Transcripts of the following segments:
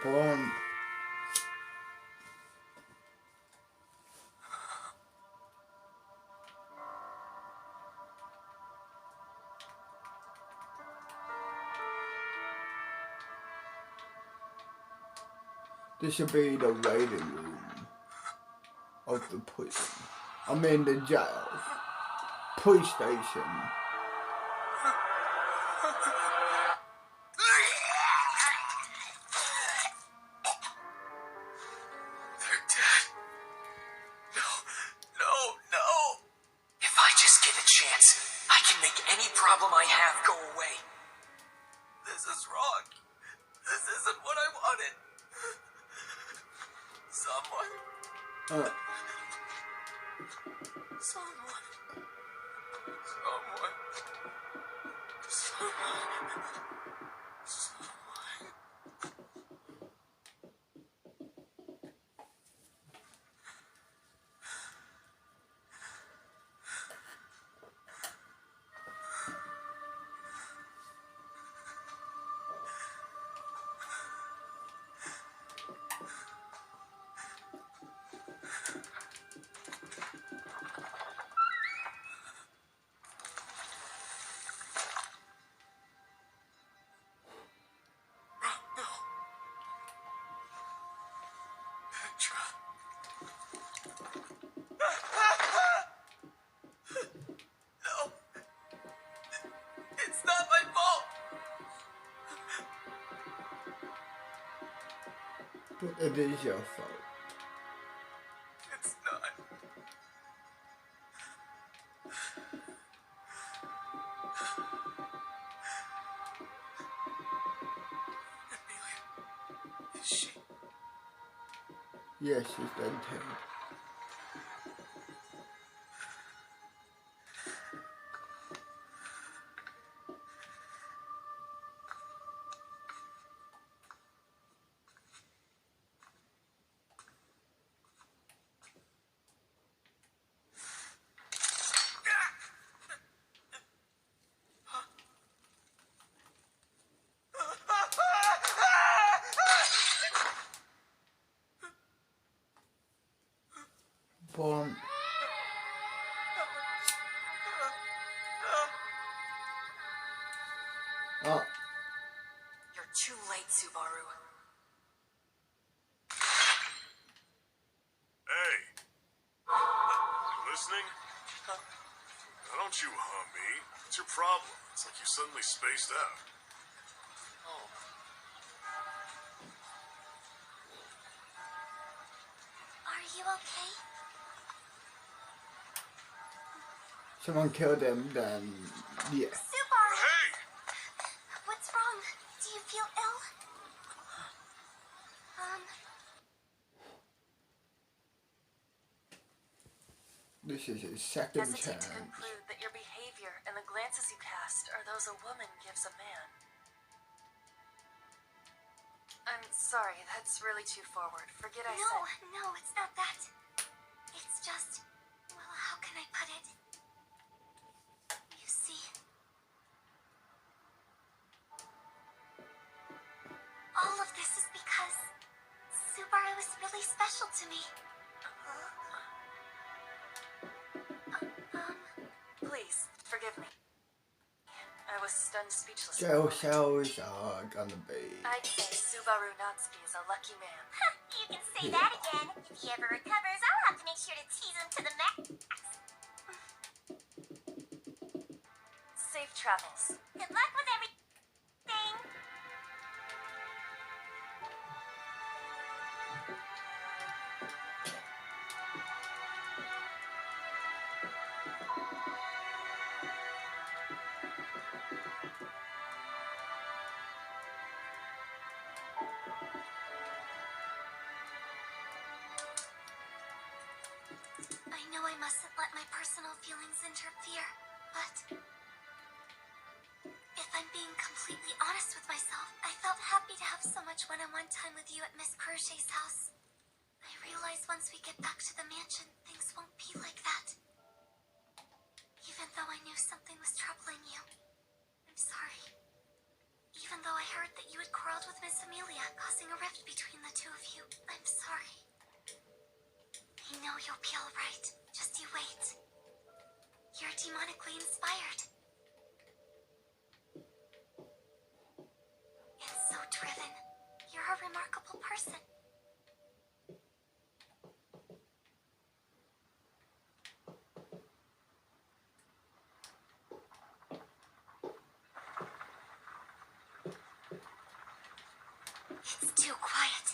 Born. This should be the waiting room of the prison. I'm in the jail. Police station. Problem I have go away. This is wrong. This isn't what I wanted. Someone. Someone. But it is your fault. It's not. Amelia, is she? Yes, she's done too. Born. Oh. You're too late, Subaru. Hey. You listening? Now don't you hum me. What's your problem? It's like you suddenly spaced out. Oh. Are you okay? Someone killed him, then yeah. Subaru! Hey! What's wrong? Do you feel ill? This is his second Hesitate chance. to conclude that your behavior and the glances you cast are those a woman gives a man. I'm sorry, that's really too forward. Forget I said... No, it's not that. It's just... well, how can I put it? You see... all of this is because... Subaru is really special to me. Please, forgive me. I was stunned speechless. Jail cells are gonna be. I'd say Subaru Natsuki is a lucky man. You can say that again. If he ever recovers, I'll have to make sure to tease him to the max. Safe travels. Good luck with everything. I know I mustn't let my personal feelings interfere, but if I'm being completely honest with myself, I felt happy to have so much one-on-one time with you at Miss Crochet's house. I realize once we get back to the mansion, things won't be like that. Even though I knew something was troubling you. I'm sorry. Even though I heard that you had quarreled with Miss Amelia, causing a rift between the two of you. I'm sorry. I know you'll be alright. Just you wait. You're demonically inspired. And so driven. You're a remarkable person. It's too quiet.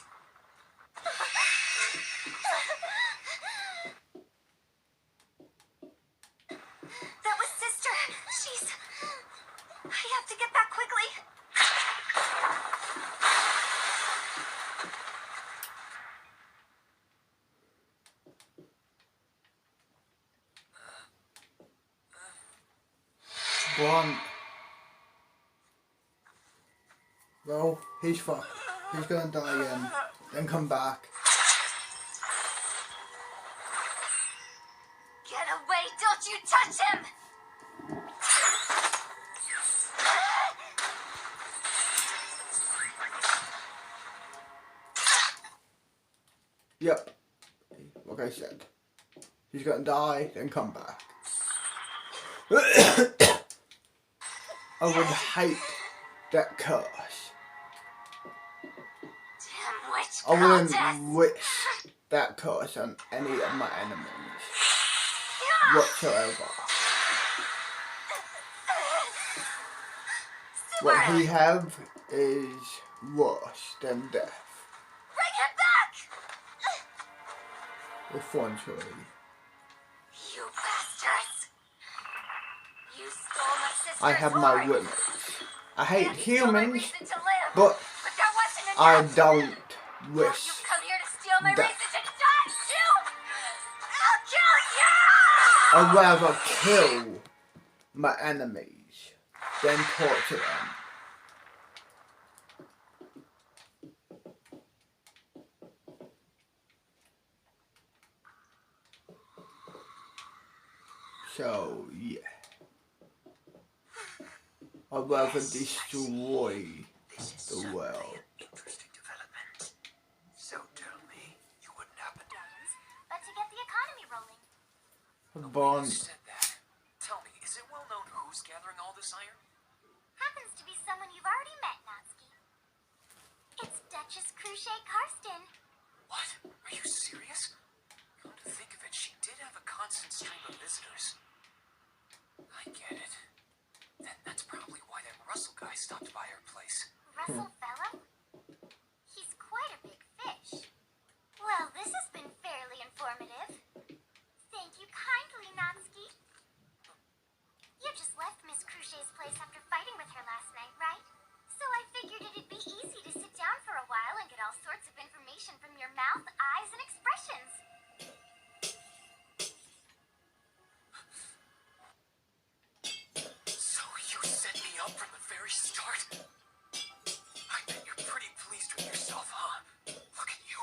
That was Sister. She's... I have to get back quickly. Blunt. Well, he's fucked. He's gonna die again. Then come back. Get away! Don't you touch him! Yep. Like I said. He's gonna die, then come back. I would hate that curse. Damn witch I wouldn't goddess. wish that curse on any of my enemies whatsoever. What he have is worse than death. Bring him back! Essentially. You bastards! You stole my sister's I have my heart. limits. I hate And stole my humans, reason to live. but that wasn't enough. I don't Now wish you've come here to steal my that. reason to die too! I'll kill you! I'd rather kill my enemies than torture them. So, yeah. I'd rather destroy This is the certainly world. an interesting development. So tell me, you wouldn't happen to... But to get the economy rolling. Bond. You said that. Tell me, is it well known who's gathering all this iron? Happens to be someone you've already met, Natsuki. It's Duchess Cruchet Karsten. What? Are you serious? Come to think of it, she did have a constant stream of visitors. I get it. Then that's probably why that Russell guy stopped by her place. Russell Fellow? He's quite a big fish. Well, this has been fairly informative. Thank you kindly, Natsuki. You just left Miss Cruchet's place after fighting with her last night, right? So I figured it'd be easy to sit down for a while and get all sorts of information from your mouth, eyes, and expressions. So you set me up from the very start? I bet you're pretty pleased with yourself, huh? Look at you,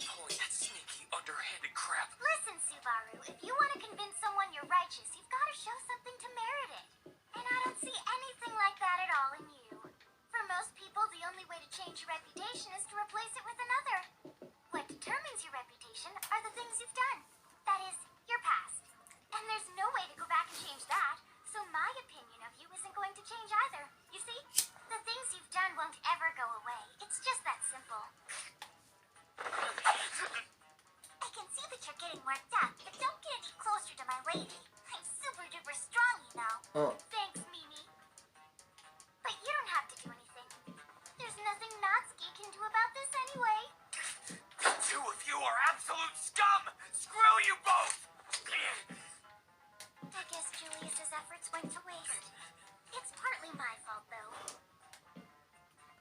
pulling that sneaky, underhanded crap. Listen, Subaru, if you want to convince someone you're righteous, you've got to show something to merit it. And I don't see anything like that at all in you. For most people, the only way to change your reputation is to replace it with another. What determines your reputation are the things you've done. That is, your past. And there's no way to go back and change that, so my opinion of you isn't going to change either. You see, the things you've done won't ever go away. It's just that simple. I can see that you're getting worked up, but don't get any closer to my lady. I'm super duper strong, you know. Oh. Thanks, Mimi. But you don't have to do anything. There's nothing Natsuki can do about this anyway. The two of you are absolute scum! Screw you both! I guess Julius's efforts went to waste. It's partly my fault, though.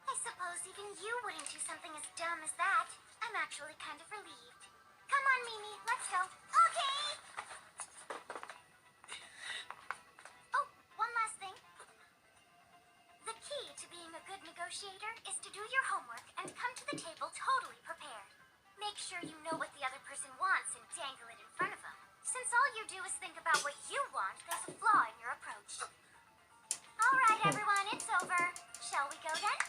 I suppose even you wouldn't do something as dumb as that. I'm actually kind of relieved. Come on, Mimi, let's go. Okay! Oh, one last thing. The key to being a good negotiator is to do your homework and come to the table totally prepared. Make sure you know what the other person wants and dangle it in front of them. Since all you do is think about what you want, there's a flaw in your approach. All right, everyone, it's over. Shall we go then?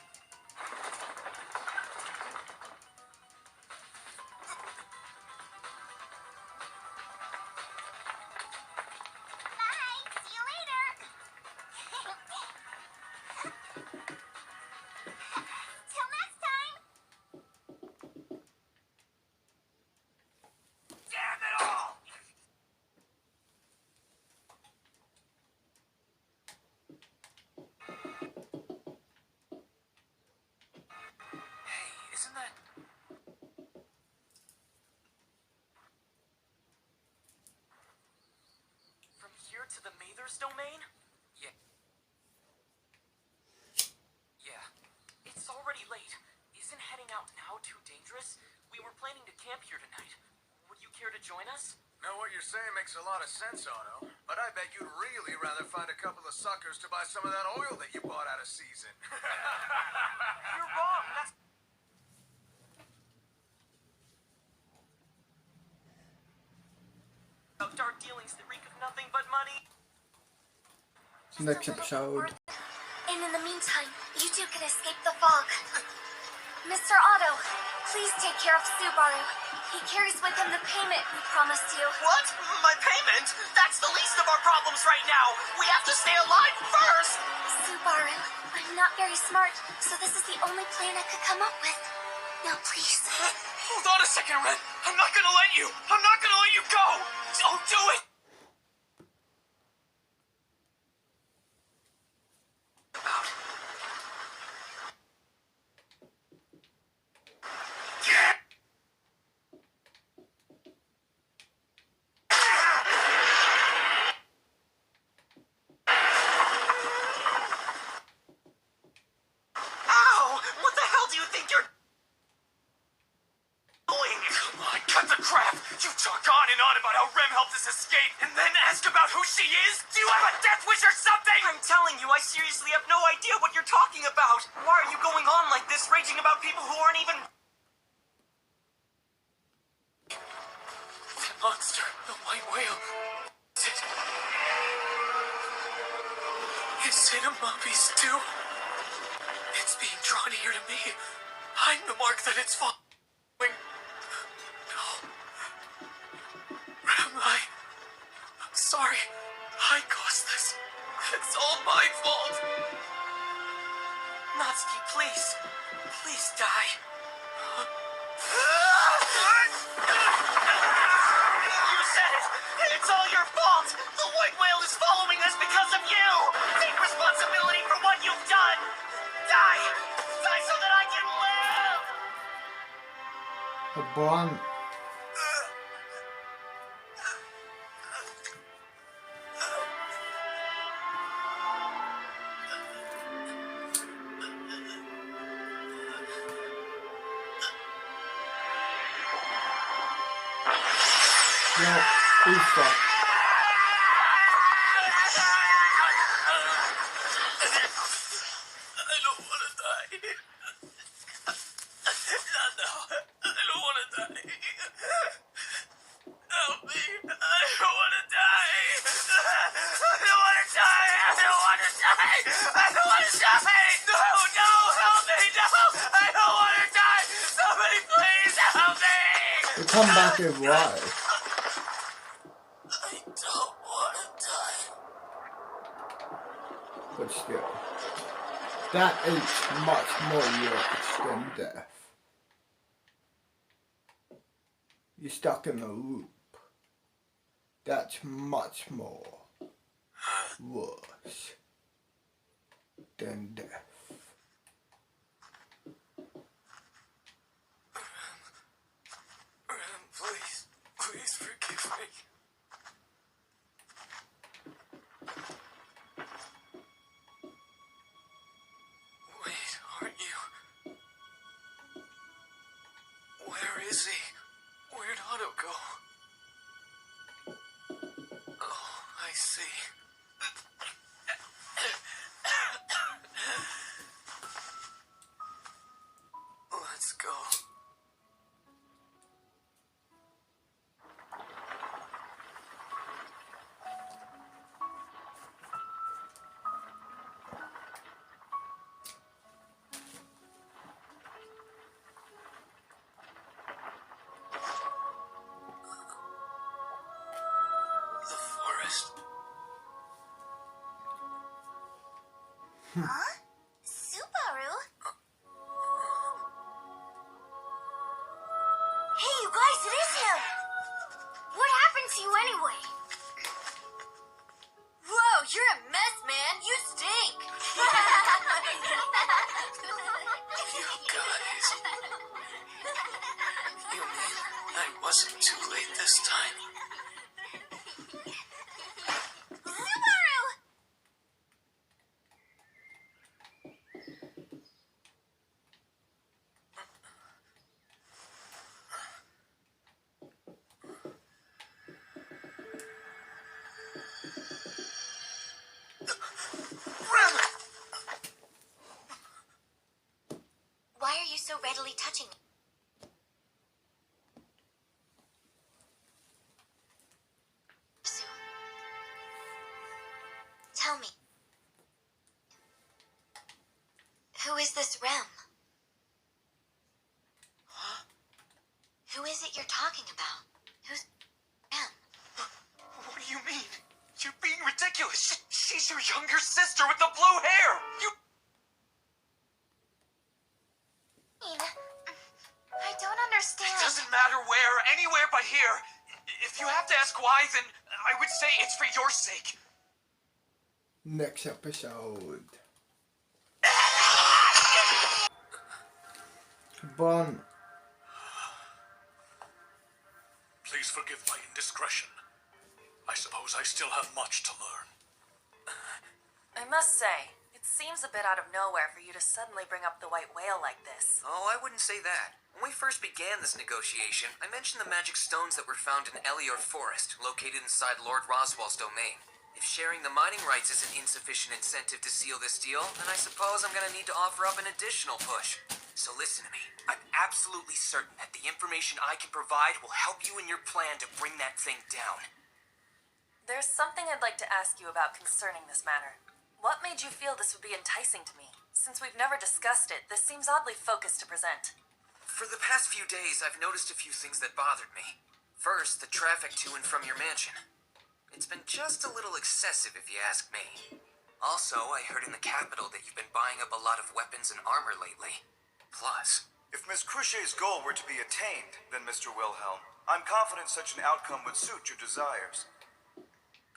to the Mathers domain? Yeah. Yeah. It's already late. Isn't heading out now too dangerous? We were planning to camp here tonight. Would you care to join us? Now, what you're saying makes a lot of sense, Otto. But I bet you'd really rather find a couple of suckers to buy some of that oil that you bought out of season. You're wrong. That's dark dealings that reek of nothing but money. Just Next a little bit episode. more. And in the meantime, you two can escape the fog. Mr. Otto, please take care of Subaru. He carries with him the payment we promised you. What? My payment? That's the least of our problems right now. We have to stay alive first. Subaru, I'm not very smart, so this is the only plan I could come up with. Now, please. Hold on a second, Ren. I'm not gonna let you. I'm not gonna let you go. Don't do it. About. Ow! What the hell do you think you're doing? Come on, cut the crap! You talk on and on about how Rem helped us escape, and then ask about who she is? Do you have a death wish or something? I'm telling you, I seriously have no idea what you're talking about. Why are you going on like this, raging about people who aren't even... The monster, the white whale. Is it a mummy's too? It's being drawn here to me. I'm the mark that it's following. No. I'm sorry. I caused this. It's all my fault. Natsuki, please. Please die. You said it. It's all your fault. The white whale is following us because of you. Take responsibility for what you've done. Die. Die so that I can live. A blunt. No, he's fucked. I don't want to die. Not now. I don't want to die. Help me. I don't want to die. I don't want to die. I don't want to die. I don't want to die. No, no, help me. No, I don't want to die. Somebody please help me. They come back as live. I don't want to die. But still, that is much more years than death. You're stuck in a loop. That's much more worse than death. Ren, please. Please forgive me. Wait, aren't you? Where is he? Where'd Otto go? Oh, I see. Let's go. The forest. Huh? Subaru? Hey, you guys, it is him! What happened to you anyway? Whoa, you're a mess, man! You stink! You guys. You mean I wasn't too late this time? so readily touching me? Sue, tell me, who is this Rem? Who is it you're talking about? Who's Rem? What do you mean? You're being ridiculous. She's your younger sister with the blue hair. You. I don't understand. It doesn't matter where, anywhere but here. If you have to ask why, then I would say it's for your sake. Next episode. Bon. Please forgive my indiscretion. I suppose I still have much to learn. I must say, it seems a bit out of nowhere for you to suddenly bring up the white whale like this. Oh, I wouldn't say that. When we first began this negotiation, I mentioned the magic stones that were found in Elior Forest, located inside Lord Roswell's domain. If sharing the mining rights is an insufficient incentive to seal this deal, then I suppose I'm gonna need to offer up an additional push. So listen to me. I'm absolutely certain that the information I can provide will help you in your plan to bring that thing down. There's something I'd like to ask you about concerning this matter. What made you feel this would be enticing to me? Since we've never discussed it, this seems oddly focused to present. For the past few days, I've noticed a few things that bothered me. First, the traffic to and from your mansion. It's been just a little excessive, if you ask me. Also, I heard in the capital that you've been buying up a lot of weapons and armor lately. Plus, If Miss Cruchet's goal were to be attained, then, Mr. Wilhelm, I'm confident such an outcome would suit your desires.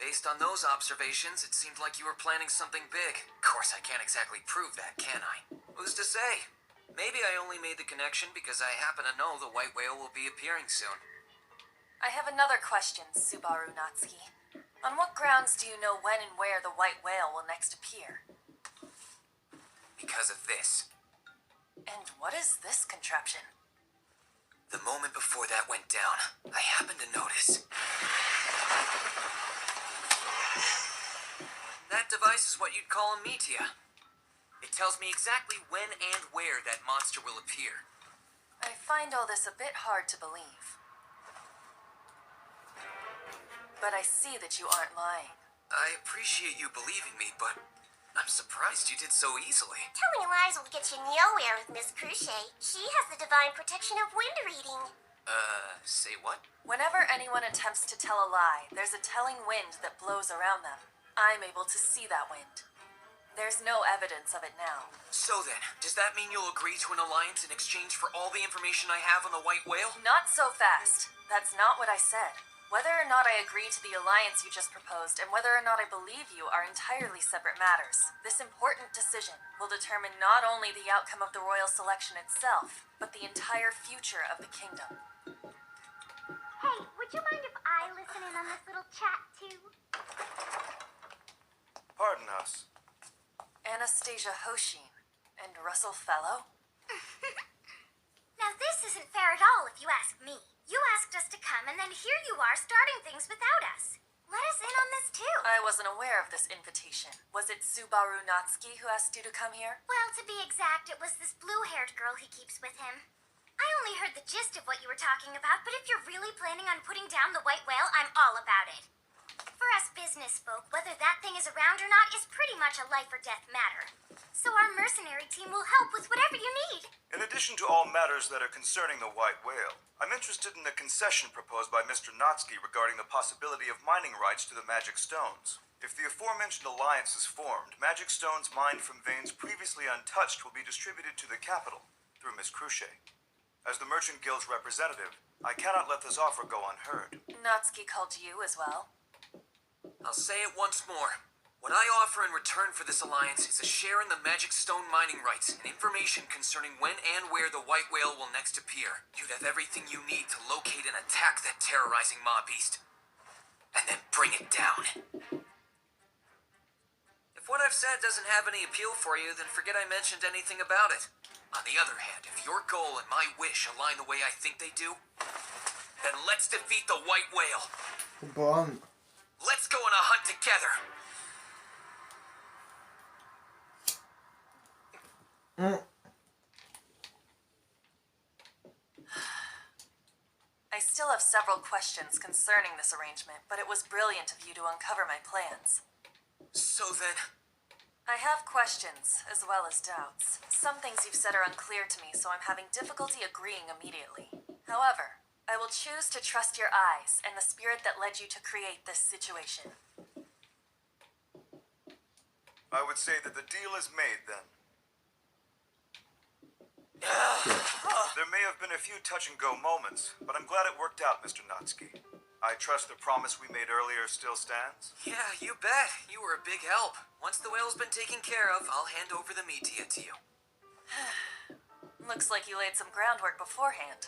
based on those observations, it seemed like you were planning something big. Of course, I can't exactly prove that, can I? Who's to say? Maybe I only made the connection because I happen to know the white whale will be appearing soon. I have another question, Subaru Natsuki. On what grounds do you know when and where the white whale will next appear? Because of this. And what is this contraption? The moment before that went down, I happened to notice. That device is what you'd call a meteor. It tells me exactly when and where that monster will appear. I find all this a bit hard to believe. But I see that you aren't lying. I appreciate you believing me, but I'm surprised you did so easily. Telling lies will get you nowhere with Miss Cruchet. She has the divine protection of wind reading. Say what? Whenever anyone attempts to tell a lie, there's a telling wind that blows around them. I'm able to see that wind. There's no evidence of it now. So then, does that mean you'll agree to an alliance in exchange for all the information I have on the white whale? Not so fast. That's not what I said. Whether or not I agree to the alliance you just proposed and whether or not I believe you are entirely separate matters. This important decision will determine not only the outcome of the royal selection itself, but the entire future of the kingdom. Hey, would you mind if I listen in on this little chat too? Pardon us. Anastasia Hoshin and Russell Fellow? Now this isn't fair at all if you ask me. You asked us to come and then here you are starting things without us. Let us in on this too. I wasn't aware of this invitation. Was it Subaru Natsuki who asked you to come here? Well, to be exact, it was this blue-haired girl he keeps with him. I only heard the gist of what you were talking about, but if you're really planning on putting down the white whale, I'm all about it. For us business folk, whether that thing is around or not is pretty much a life-or-death matter. So our mercenary team will help with whatever you need. In addition to all matters that are concerning the white whale, I'm interested in the concession proposed by Mr. Natsuki regarding the possibility of mining rights to the magic stones. If the aforementioned alliance is formed, magic stones mined from veins previously untouched will be distributed to the capital through Miss Cruchet. As the Merchant Guild's representative, I cannot let this offer go unheard. Natsuki called you as well. I'll say it once more. What I offer in return for this alliance is a share in the magic stone mining rights and information concerning when and where the white whale will next appear. You'd have everything you need to locate and attack that terrorizing mob beast. And then bring it down. If what I've said doesn't have any appeal for you, then forget I mentioned anything about it. On the other hand, if your goal and my wish align the way I think they do, then let's defeat the white whale. Bon. Let's go on a hunt together. still have several questions concerning this arrangement, but it was brilliant of you to uncover my plans. So then, I have questions, as well as doubts. Some things you've said are unclear to me, so I'm having difficulty agreeing immediately. However, I will choose to trust your eyes and the spirit that led you to create this situation. I would say that the deal is made then. There may have been a few touch-and-go moments, but I'm glad it worked out, Mr. Natsuki. I trust the promise we made earlier still stands? yeah, you bet. You were a big help. Once the whale's been taken care of, I'll hand over the Metia to you. Looks like you laid some groundwork beforehand.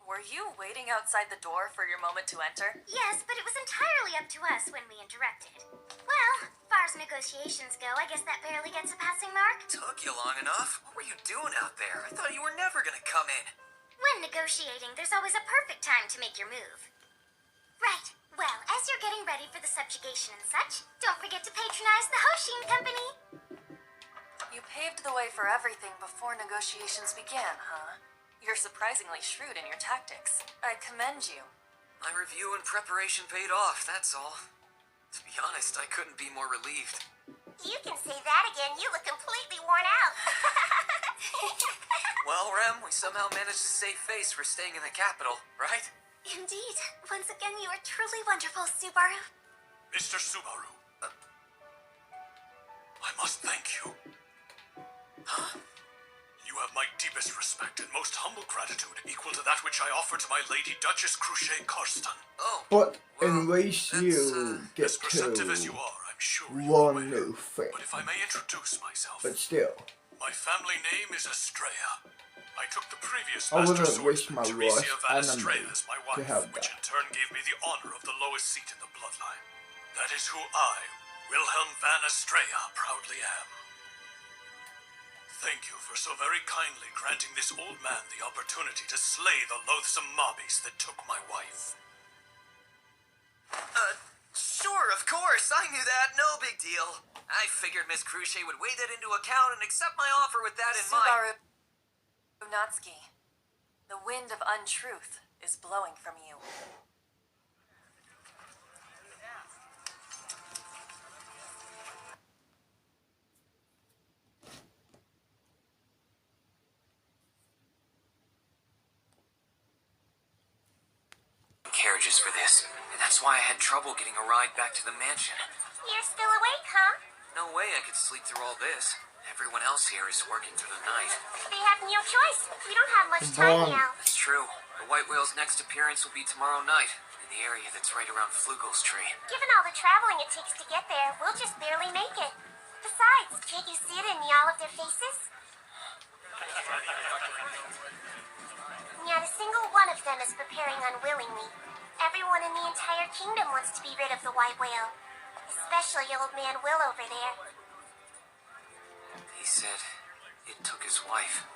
Were you waiting outside the door for your moment to enter? Yes, but it was entirely up to us when we interrupted. Well, far as negotiations go, I guess that barely gets a passing mark. Took you long enough? What were you doing out there? I thought you were never gonna come in. When negotiating, there's always a perfect time to make your move. Right. Well, as you're getting ready for the subjugation and such, don't forget to patronize the Hoshin Company. You paved the way for everything before negotiations began, huh? You're surprisingly shrewd in your tactics. I commend you. My review and preparation paid off, that's all. To be honest, I couldn't be more relieved. You can say that again. You look completely worn out. Well, Rem, we somehow managed to save face for staying in the capital, right? Indeed. Once again, you are truly wonderful, Subaru. Mr. Subaru, I must thank you. Huh? You have my deepest respect and most humble gratitude, equal to that which I offer to my Lady Duchess Cruchet Karston. Oh. But well, at least that's, you get As perceptive as you to are, I'm sure you one are new aware. thing. But if I may introduce myself, But still, my family name is Estrella. I took the previous I Master wouldn't wish Swordsman, my Teresia worst Van enemy Estrella, as my to wife, have which that. in turn gave me the honor of the lowest seat in the bloodline. That is who I, Wilhelm Van Estrella, proudly am. Thank you for so very kindly granting this old man the opportunity to slay the loathsome mobbies that took my wife. Sure, of course, I knew that, no big deal. I figured Miss Cruchet would weigh that into account and accept my offer with that in mind. Subaru Natsuki, the wind of untruth is blowing from you. Carriages for this, and that's why I had trouble getting a ride back to the mansion. You're still awake, huh? No way I could sleep through all this. Everyone else here is working through the night. They have no choice. We don't have much time Bon. now. That's true. The White Whale's next appearance will be tomorrow night, in the area that's right around Flugel's tree. Given all the traveling it takes to get there, we'll just barely make it. Besides, can't you see it in the all of their faces? Not a single one of them is preparing unwillingly. Everyone in the entire kingdom wants to be rid of the White Whale. Especially old man Will over there. He said it took his wife.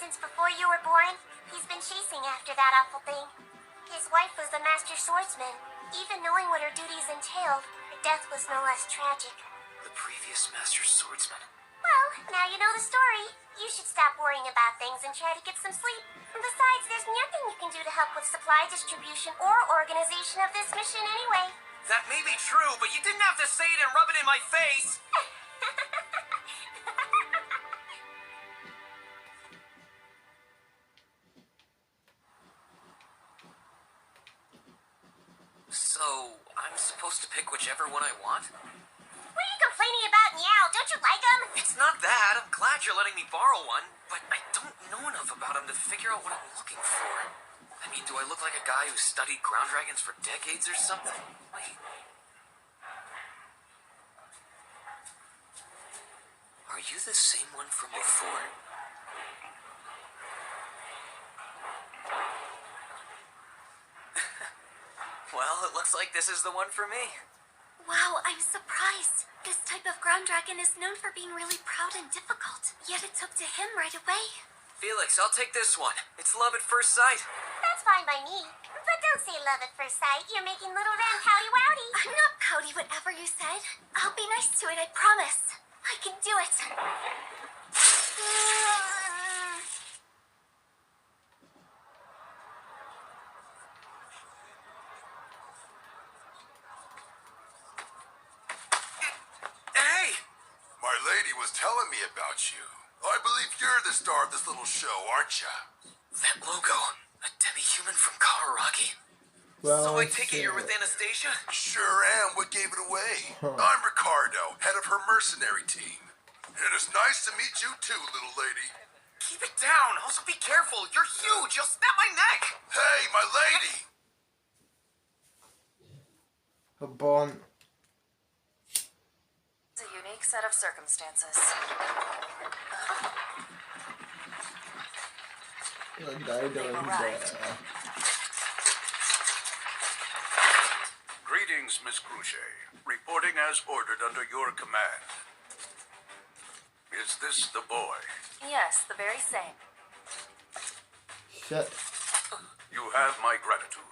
Since before you were born, he's been chasing after that awful thing. His wife was the master swordsman. Even knowing what her duties entailed, her death was no less tragic. The previous Master Swordsman. Well, now you know the story. You should stop worrying about things and try to get some sleep. Besides, there's nothing you can do to help with supply distribution or organization of this mission anyway. That may be true, but you didn't have to say it and rub it in my face! So, I'm supposed to pick whichever one I want? What are you complaining about, Meow? Don't you like him? It's not that. I'm glad you're letting me borrow one, but I don't know enough about him to figure out what I'm looking for. I mean, do I look like a guy who studied ground dragons for decades or something? Wait. Are you the same one from before? Well, it looks like this is the one for me. Wow, I'm surprised. This type of ground dragon is known for being really proud and difficult. Yet it took to him right away. Felix, I'll take this one. It's love at first sight. That's fine by me. But don't say love at first sight. You're making little Ren pouty wowdy. I'm not pouty, whatever you said. I'll be nice to it, I promise. I can do it. was telling me about you. I believe you're the star of this little show, aren't you? That logo, a demi-human from Kawaragi? Well, So I take it you're with Anastasia? Sure am. What gave it away? I'm Ricardo, head of her mercenary team. It is nice to meet you too, little lady. Keep it down. Also be careful. You're huge. You'll snap my neck. Hey, my lady! a barn. It's a unique set of circumstances. And I don't arrived. Greetings, Miss Cruchet. Reporting as ordered under your command. Is this the boy? Yes, the very same. Shut. You have my gratitude.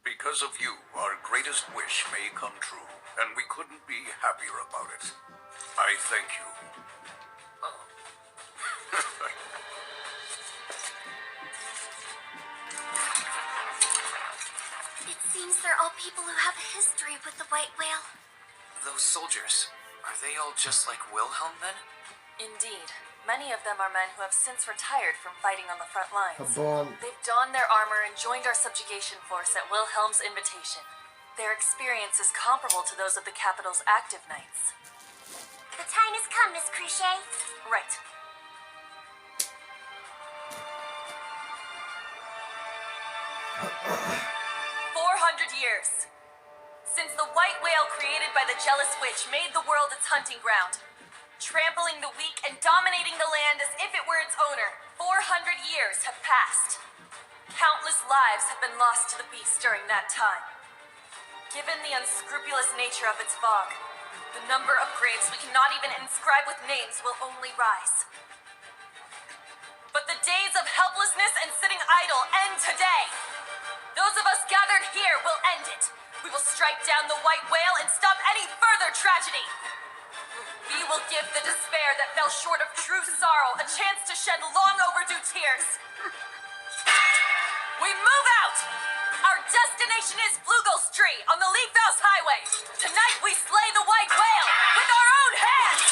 Because of you, our greatest wish may come true, and we couldn't be happier about it. I thank you. It seems they're all people who have a history with the White Whale. Those soldiers, are they all just like Wilhelm then? Indeed. Many of them are men who have since retired from fighting on the front A lines. barn. They've donned their armor and joined our subjugation force at Wilhelm's invitation. Their experience is comparable to those of the capital's active knights. The time has come, Miss Cruchet. Right. Years. Since the white whale created by the jealous witch made the world its hunting ground, trampling the weak and dominating the land as if it were its owner, 400 years have passed. Countless lives have been lost to the beast during that time. Given the unscrupulous nature of its fog, the number of graves we cannot even inscribe with names will only rise. But the days of helplessness and sitting idle end today. Those of us gathered here will end it. We will strike down the white whale and stop any further tragedy. We will give the despair that fell short of true sorrow a chance to shed long overdue tears. We move out! Our destination is Flugel Street on the Leafhouse Highway. Tonight we slay the white whale with our own hands!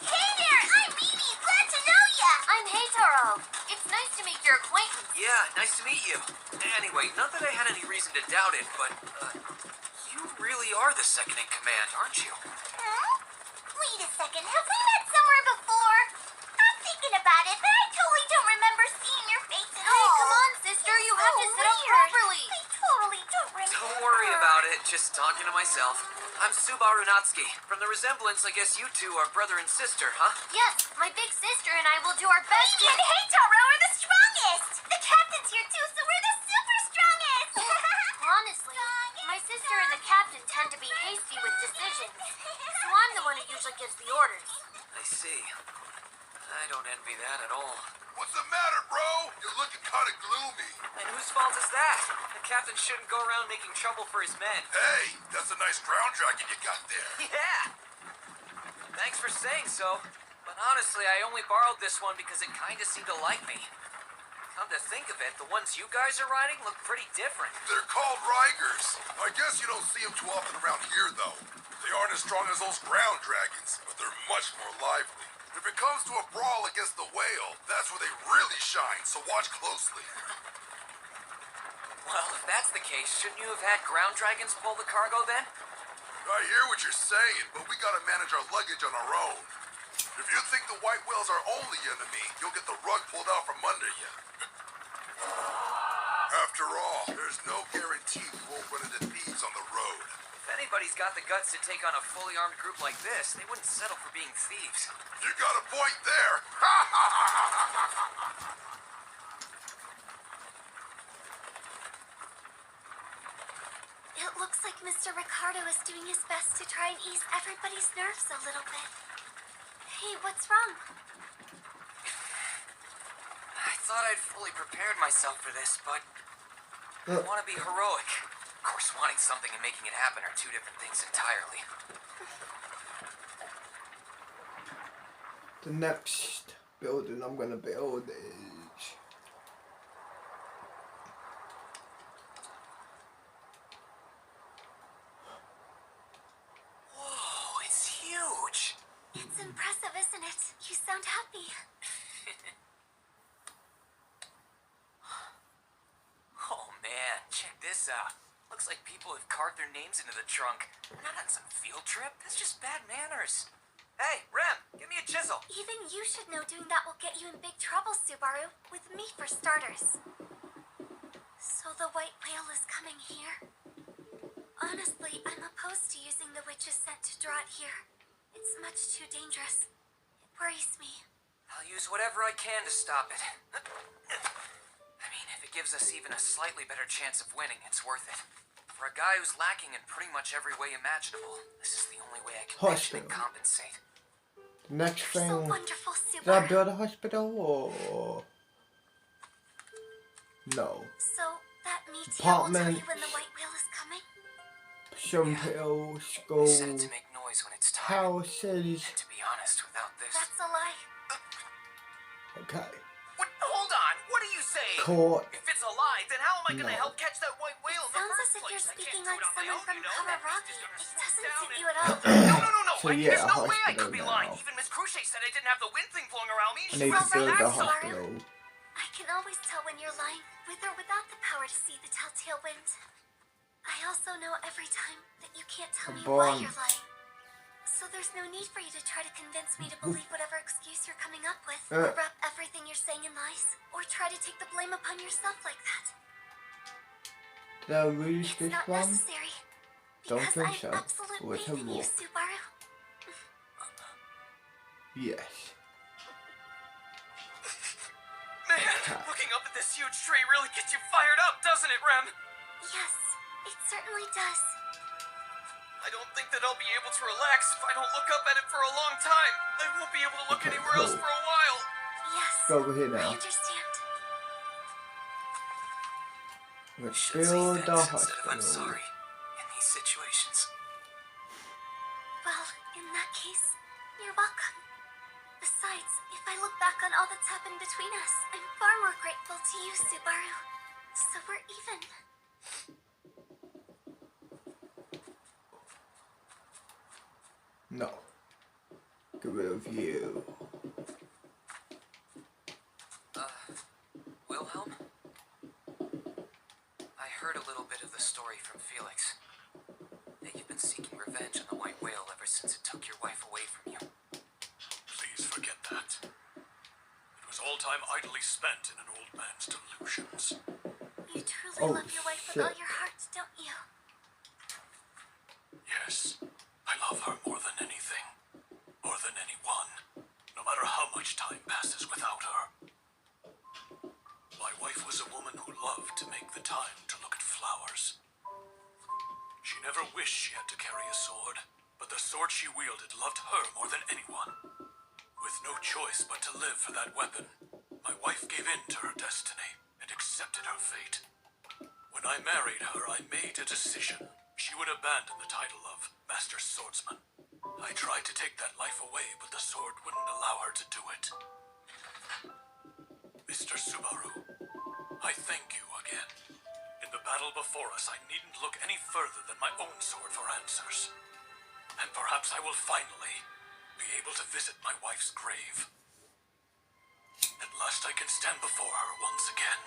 Hey there, I'm Mimi. Glad to know ya. I'm Heitaro. It's nice to make your acquaintance. Yeah, nice to meet you. Anyway, not that I had any reason to doubt it, but, you really are the second in command, aren't you? Huh? Wait a second, have we met somewhere before? I'm thinking about it, but I totally don't remember seeing your face at all. Hey, come on, sister, you have to sit up properly. I totally don't remember. Don't worry about it, just talking to myself. I'm Subaru Natsuki. From the resemblance, I guess you two are brother and sister, huh? Yes, my big sister and I will do our best. Me and Heitaro are the strongest. The captain's here too, so we're the super strongest. Honestly, my sister and the captain tend to be hasty with decisions, so I'm the one who usually gives the orders. I see. I don't envy that at all. What's the matter, bro? You're looking kind of gloomy. And whose fault is that? The captain shouldn't go around making trouble for his men. Hey, that's a nice ground dragon you got there. Yeah! Thanks for saying so. But honestly, I only borrowed this one because it kinda seemed to like me. Come to think of it, the ones you guys are riding look pretty different. They're called Rigers. I guess you don't see them too often around here, though. They aren't as strong as those ground dragons, but they're much more lively. If it comes to a brawl against the whale, that's where they really shine, so watch closely. Well, if that's the case, shouldn't you have had ground dragons pull the cargo then? I hear what you're saying, but we gotta manage our luggage on our own. If you think the white whale's our only enemy, you'll get the rug pulled out from under you. After all, there's no guarantee we won't run into thieves on the road. If anybody's got the guts to take on a fully armed group like this, they wouldn't settle for being thieves. You got a point there. It looks like Mr. Ricardo is doing his best to try and ease everybody's nerves a little bit. Hey, what's wrong? I thought I'd fully prepared myself for this, but I want to be heroic. Of course, wanting something and making it happen are two different things entirely. The next building I'm gonna build is Looks like people have carved their names into the trunk. Not on some field trip. That's just bad manners. Hey, Rem, give me a chisel. Even you should know doing that will get you in big trouble, Subaru. With me for starters. So the white whale is coming here? Honestly, I'm opposed to using the witch's scent to draw it here. It's much too dangerous. It worries me. I'll use whatever I can to stop it. I mean, if it gives us even a slightly better chance of winning, it's worth it. For a guy who's lacking in pretty much every way imaginable, this is the only way I can mention and compensate. The next So thing, wonderful, did I Subaru. build a hospital or no? So that meteor will tell Apartment. you when the white whale is coming? Hospital, I school, set it to make noise when it's time. houses. And to be honest, without this... That's a lie. Okay. What? Hold on! What are you saying? Court. If it's a lie, then how am I gonna No. help catch that white whale in the Sounds first as if place? you're I speaking can't do like it on my someone own, from you know? That Kamaraki. beast is gonna It swoop doesn't down suit and- you at all. No. So There's yeah, no way I hospital could be now. lying. Even Miss Cruchet said I didn't have the wind thing blowing around me. I She need to felt build a relaxed. hospital. I can always tell when you're lying, with or without the power to see the telltale wind. I also know every time that you can't tell me why you're lying. So there's no need for you to try to convince me to believe whatever excuse you're coming up with, or wrap everything you're saying in lies, or try to take the blame upon yourself like that. Did I lose It's this not one? necessary. Don't Because think I so. have absolute Oh, it's faith a in you, rock. Subaru. Yes. Man, looking up at this huge tree really gets you fired up, doesn't it, Rem? Yes, it certainly does. I don't think that I'll be able to relax if I don't look up at it for a long time. I won't be able to look Okay, anywhere else cool. for a while. Yes, Go over here I now. understand. Let's Should say build a thanks instead of I'm hospital. sorry in these situations. Well, in that case, you're welcome. Besides, if I look back on all that's happened between us, I'm far more grateful to you, Subaru. So we're even. No. Get rid of you. Wilhelm? I heard a little bit of the story from Felix. That you've been seeking revenge on the white whale ever since it took your wife away from you. Please forget that. It was all time idly spent in an old man's delusions. You truly Oh, love your wife with all shit. your heart, don't you? Yes, I love her more than anything. More than anyone. No matter how much time passes without her. My wife was a woman who loved to make the time to look at flowers. She never wished she had to carry a sword, but the sword she wielded loved her more than anyone. With no choice but to live for that weapon, my wife gave in to her destiny and accepted her fate. When I married her, I made a decision. She would abandon the title of Master Swordsman. I tried to take that life away, but the sword wouldn't allow her to do it. Mr. Subaru, I thank you again. In the battle before us, I needn't look any further than my own sword for answers. And perhaps I will finally be able to visit my wife's grave. At last I can stand before her once again.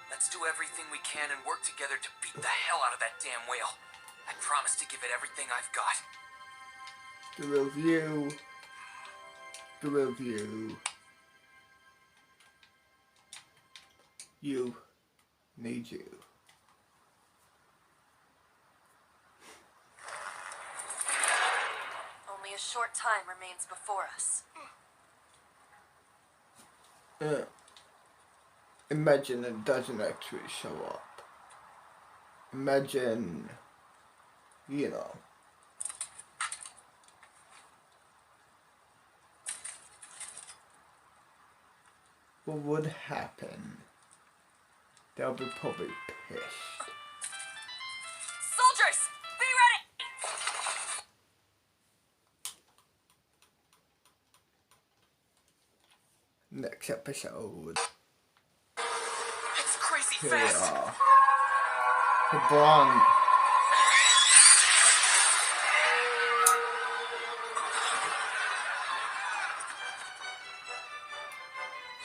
Let's do everything we can and work together to beat the hell out of that damn whale. I promise to give it everything I've got. The review. The review. You need you. Only a short time remains before us. Imagine it doesn't actually show up. Imagine, you know. What would happen? They'll be probably pissed. Soldiers, be ready! Next episode. It's crazy Here we fast. are. LeBron.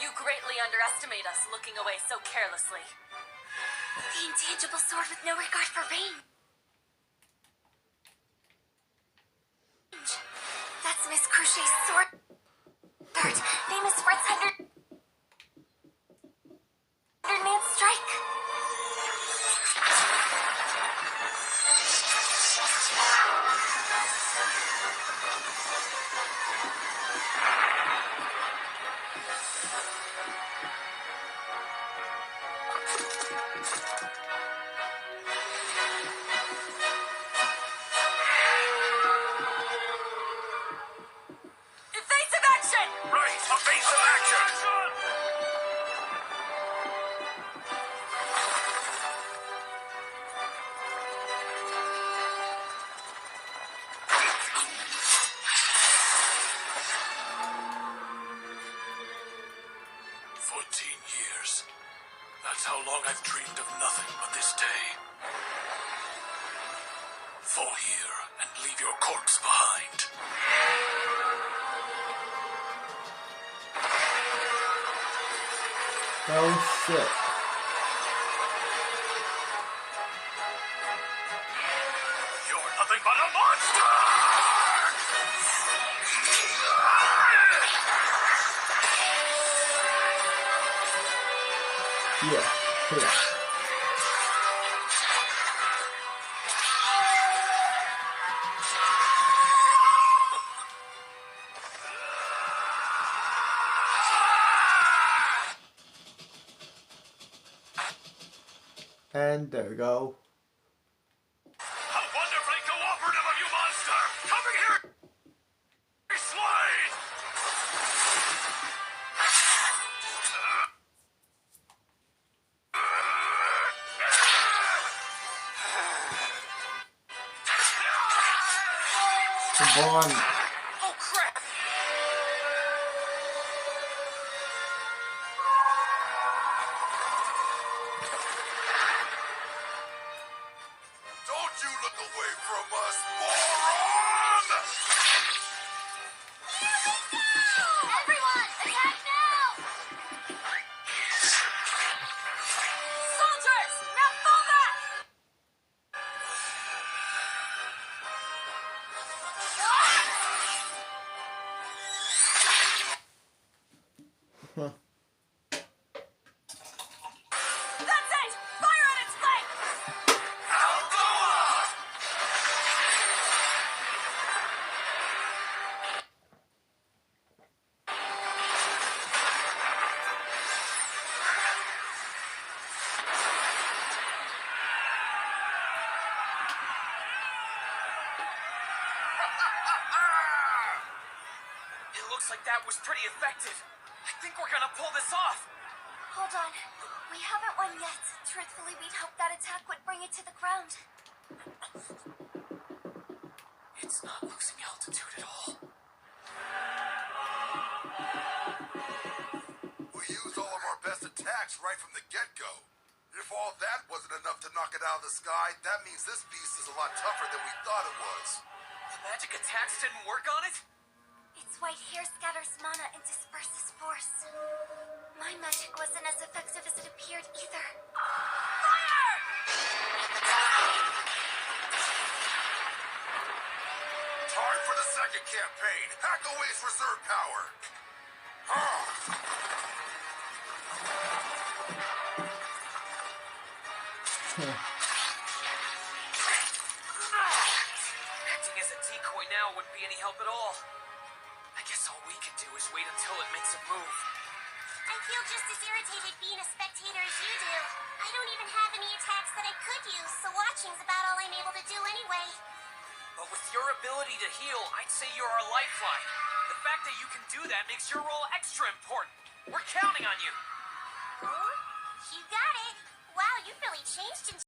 You greatly underestimate us, looking away so carelessly? The intangible sword with no regard for range. That's Miss Crochet's sword. Third, famous for its 100-man strike. Evasive action! Right, evasive action! 14 years. That's how long I've dreamed of nothing but this day. Fall here and leave your corpse behind. Oh shit. You're nothing but a monster! Yeah. Yeah. And there we go. How wonderfully cooperative of you, monster! Coming here! Slide! Come on. Oh crap! Don't you look away from us, moron! Everyone, attack now! Soldiers, now fall back! Huh. That's it! Fire at its flank! It looks like that was pretty effective. I think we're gonna pull this off. Hold on. We haven't won yet. Truthfully, we'd hoped that attack would bring it to the ground. It's not losing altitude at all. We used all of our best attacks right from the get-go. If all that wasn't enough to knock it out of the sky, that means this beast is a lot tougher than we thought it was. The magic attacks didn't work on it? Its white hair scatters mana and disperses force. My magic wasn't as effective as it appeared either. Fire! Time for the second campaign. Hack away's reserve power. Acting as a decoy now wouldn't be any help at all. I guess all we can do is wait until it makes a move. I feel just as irritated being a spectator as you do. I don't even have any attacks that I could use, so watching's about all I'm able to do anyway. But with your ability to heal, I'd say you're our lifeline. The fact that you can do that makes your role extra important. We're counting on you. You got it. Wow, you've really changed in